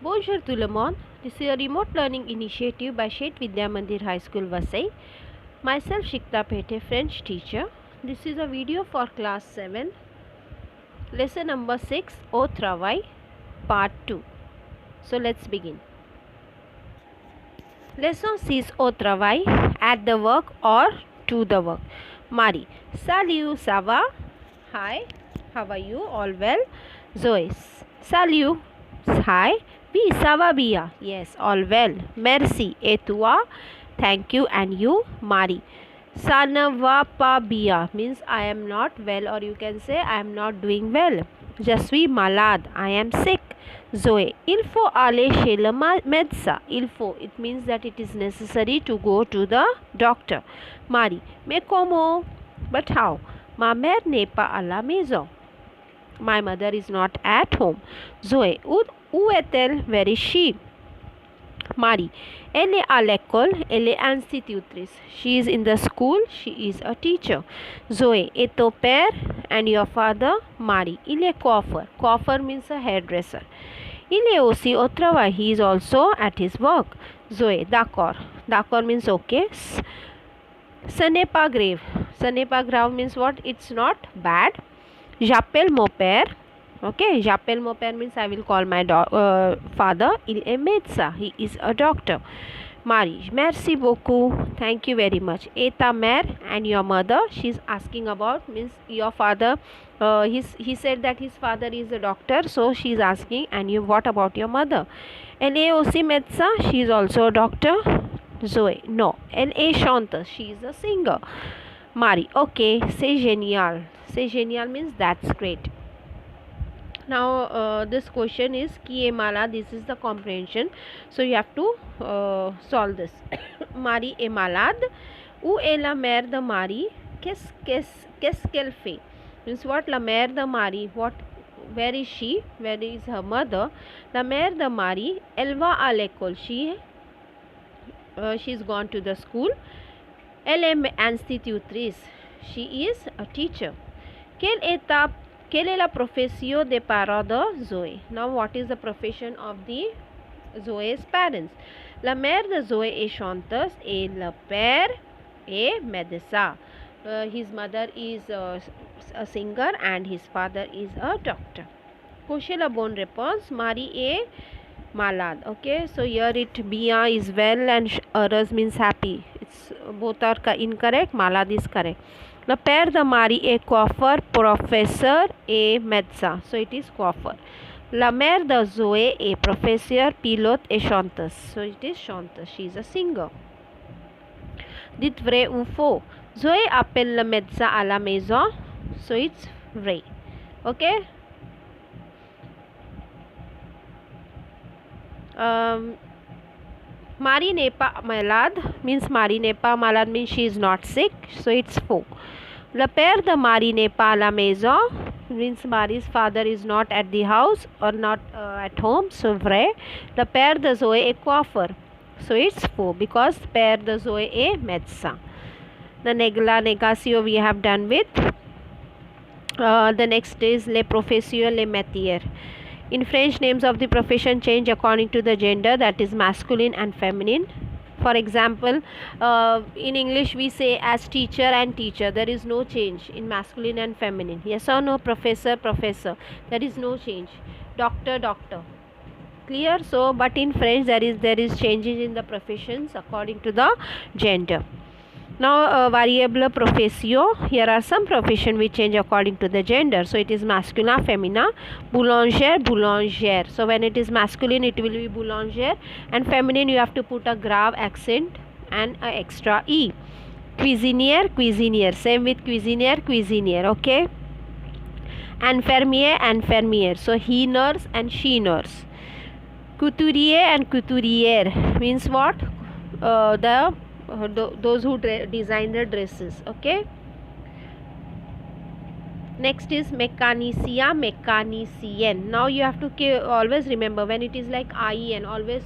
Bonjour tout le monde. This is a remote learning initiative by Shet Vidya Mandir High School, Vasai. Myself Shikta Pete, French teacher. This is a video for class 7, lesson number 6, Au Travail, part 2. So let's begin. Lesson 6, Au Travail, at the work or to the work. Marie, salut, ça va? Hi, how are you? All well? Zoe, salut, hi. Oui, ça va bien. Yes, all well. Merci. Et toi? Thank you. And you? Marie. Ça ne va pas bien means I am not well, or you can say I am not doing well. Je suis malade. I am sick. Zoe. Il faut aller chez le médecin. Il faut. It means that it is necessary to go to the doctor. Marie. Mais comment? But how? Ma mère n'est pas à la maison. My mother is not at home. Zoe. Où est-elle? Where is she? Marie. Elle est à l'école. Elle est institutrice. She is in the school. She is a teacher. Zoe. Et ton père? And your father? Marie. Il est coiffeur. Coiffeur means a hairdresser. Il est aussi au travail. He is also at his work. Zoe. D'accord. D'accord means okay. Ce n'est pas grave. Ce n'est pas grave means what? It's not bad. J'appelle mon père. Okay, j'appelle mon père means I will call my father. Il est médecin. He is a doctor. Marie, merci beaucoup. Thank you very much. Et ta mère and your mother? She's asking about means your father. He said that his father is a doctor. So she's asking, and you, what about your mother? Elle est aussi médecin. She is also a doctor. Zoe, no. Elle est chanteuse. She is a singer. Marie, okay, c'est génial. C'est génial means that's great. Now this question is qui est malade. This is the comprehension, so you have to solve this. Marie est malade. Où est la mère de Marie? Qu'est-ce qu'elle fait? Means what? La mère de Marie, what? Where is she? Where is her mother? La mère de Marie, elle va à l'école. She's gone to the school. Elle est institutrice. She is a teacher. Quelle est la profession des parents de Zoé? Now what is the profession of the Zoé's parents? La mère de Zoé est chanteuse et le père est médecin. His mother is a singer and his father is a doctor. Cochez la bonne réponse. Marie est malade. Okay, so here it bien is well and heureuse means happy. It's both are incorrect. Malade is correct. Le père de Marie est coiffeur, professeur et médecin. So it is coiffeur. La mère de Zoé est professeur, pilote et chanteuse. So it is chanteuse. She is a singer. Dites vrai ou faux. Zoé appelle le médecin à la maison. So it's vrai. Okay. Marie n'est pas malade means Marie n'est pas malade means she is not sick. So it's faux. Le père de Marie n'est pas à la maison means Marie's father is not at the house or not at home. So vrai. Le père de Zoé est coiffeur. So it's faux because père de Zoé est médecin. The la négation we have done with. The next is les professions, les métiers. In French, names of the profession change according to the gender, that is masculine and feminine. For example, in English we say as teacher and teacher. There is no change in masculine and feminine. Yes or no? Professor, professor. There is no change. Doctor, doctor. Clear? So, but in French there is changes in the professions according to the gender. Now variable profession. Here are some profession which change according to the gender. So it is masculine, feminine. Boulanger, boulangère. So when it is masculine it will be boulanger, and feminine you have to put a grave accent and a extra e. Cuisinier, cuisinier. Same with cuisinier, cuisinier. Okay. Infirmier, infirmier. So he nurse and she nurse. Couturier and couturière means what? Those who design the dresses. Okay. Next is mechanicien, mechanicienne. Now you have to always remember when it is like IEN, always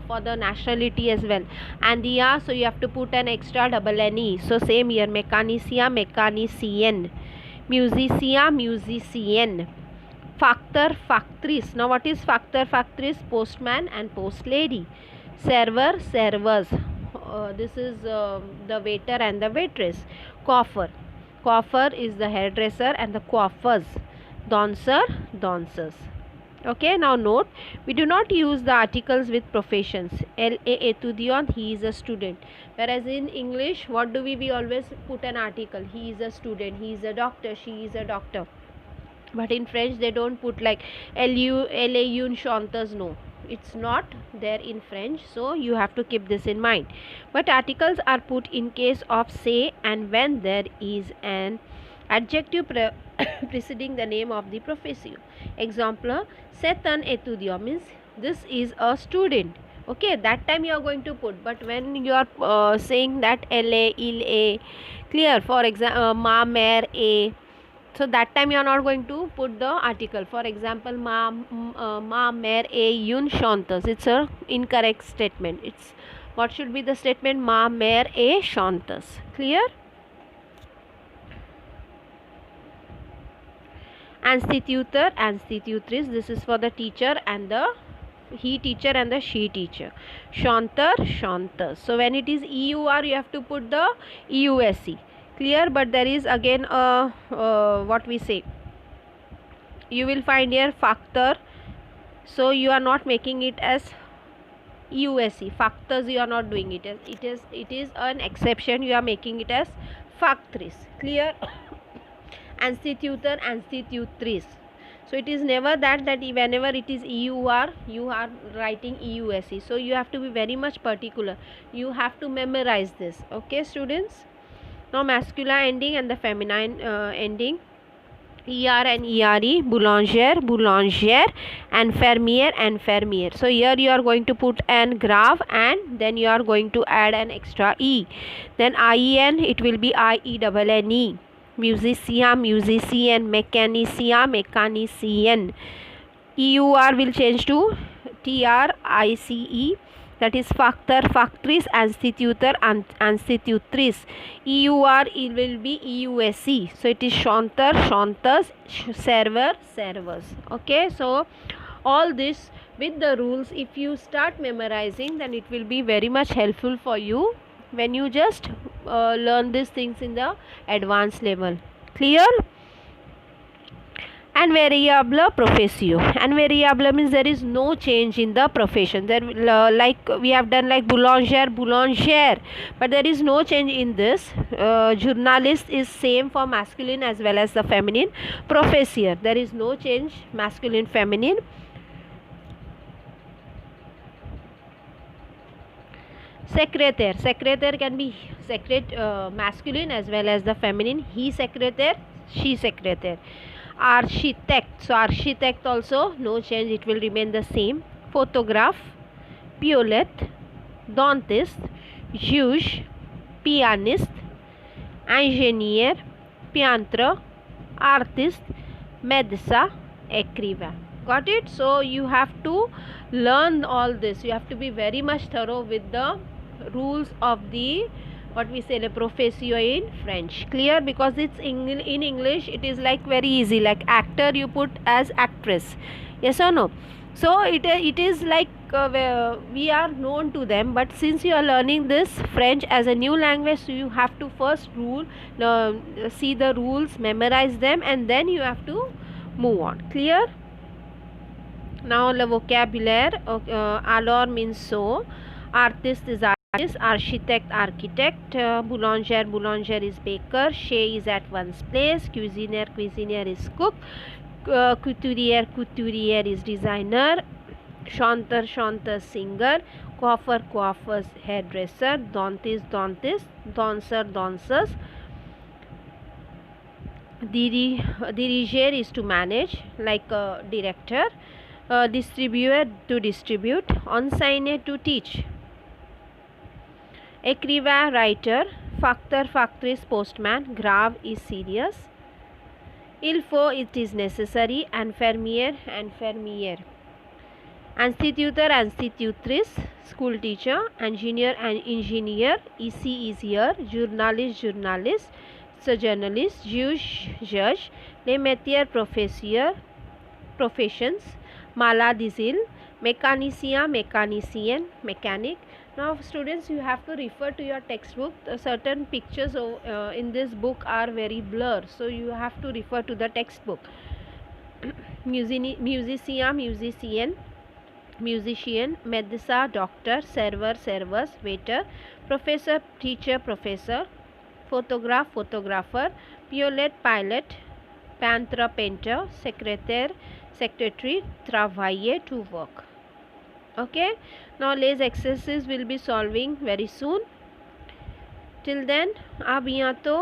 for the nationality as well. And the so you have to put an extra double NE. So same here, mechanicien, mechanicienne. Musicien, musicienne. Factor, factrice. Now what is factor, factrice? Postman and post lady. Server, servers. This is the waiter and the waitress. Coiffer. Coiffer is the hairdresser and the coiffeurs. Dancer, dancers. Okay, now note, we do not use the articles with professions. L.A. Etudiant, he is a student. Whereas in English, what do we always put an article. He is a student, he is a doctor, she is a doctor. But in French, they don't put like L.A. une chanteuse, no. It's not there in French, so you have to keep this in mind. But articles are put in case of say and when there is an adjective preceding the name of the profession. Example, c'est un étudiant means this is a student. Okay, that time you are going to put, but when you are saying that elle, il est, clear. For example, ma mère est, so that time you are not going to put the article. For example, ma mère est une chanteuse. It's a incorrect statement. It's what should be the statement? Ma mère est chanteuse. Clear? Instituteur, institutrice. This is for the teacher and the he teacher and the she teacher. Chanteur, chanteuse. So when it is EUR, you have to put the EUSE. Clear? But there is again a what we say. You will find here factor. So you are not making it as EUSE. Factors you are not doing it as. It is an exception. You are making it as factrice. Clear? Instituteur, institutrice. So it is never that whenever it is EUR, you are writing EUSE. So you have to be very much particular. You have to memorize this. Okay, students? Now masculine ending and the feminine ending. ER and ERE, boulanger, boulangère, infirmière, infirmière. So here you are going to put an grave and then you are going to add an extra E. Then IEN, it will be IENNE. Musician, musician, mechanicien, mechanician. EUR will change to TRICE, that is factor, factrice, instituteur, institutrice. EUR, it will be EUSE. So it is chanteur, chanteuse, server, servers. Okay, so all this with the rules, if you start memorizing, then it will be very much helpful for you when you just learn these things in the advanced level. Clear? And variable professio. And variable means there is no change in the profession. There like we have done like boulanger, boulangère, but there is no change in this. Journalist is same for masculine as well as the feminine. Professor, there is no change, masculine, feminine. Secrétaire, secrétaire can be masculine as well as the feminine. He secrétaire, she secrétaire. Architect, so architect also no change, it will remain the same. Photograph, piolette, dentist, juge, pianist, engineer, peintre, artist, médecin, écrivain. Got it? So you have to learn all this. You have to be very much thorough with the rules of the what we say the professio in French. Clear? Because it's in English it is like very easy, like actor you put as actress, yes or no? So it is like we are known to them, but since you are learning this French as a new language, so you have to first see the rules, memorize them, and then you have to move on. Clear? Now the vocabulary. Alors means so, artist is artist, architect, architect, boulanger, boulanger is baker, chef is at one's place, cuisinier, cuisinier is cook, couturier, couturier is designer, chanteur, chanteur, singer, coiffeur, coiffeur, hairdresser, dentist, dentist, dancer, dancers. Diriger is to manage, like a director. Distribuer, to distribute. Enseigne, to teach. Écrivain, writer. Facteur, factrice, postman. Grave is serious. Il faut, it is necessary. Infirmière, infirmière. Instituteur, institutrice, school teacher. Engineer and engineer. EC is here. Journalist, journalist. So journalist. Juge, judge. Les métiers, professeur. professions, mala dizil, mechanicien, mechanician, mechanic. Now students, you have to refer to your textbook. Certain pictures in this book are very blurred, so you have to refer to the textbook. Musician, musician, musician, medicine, doctor, server, servers, waiter, professor, teacher, professor, photograph, photographer, pilot, pilot, peintre, painter, secrétaire, secretary, travailler, to work. Okay, now les exercises will be solving very soon. Till then, आप यहाँ तो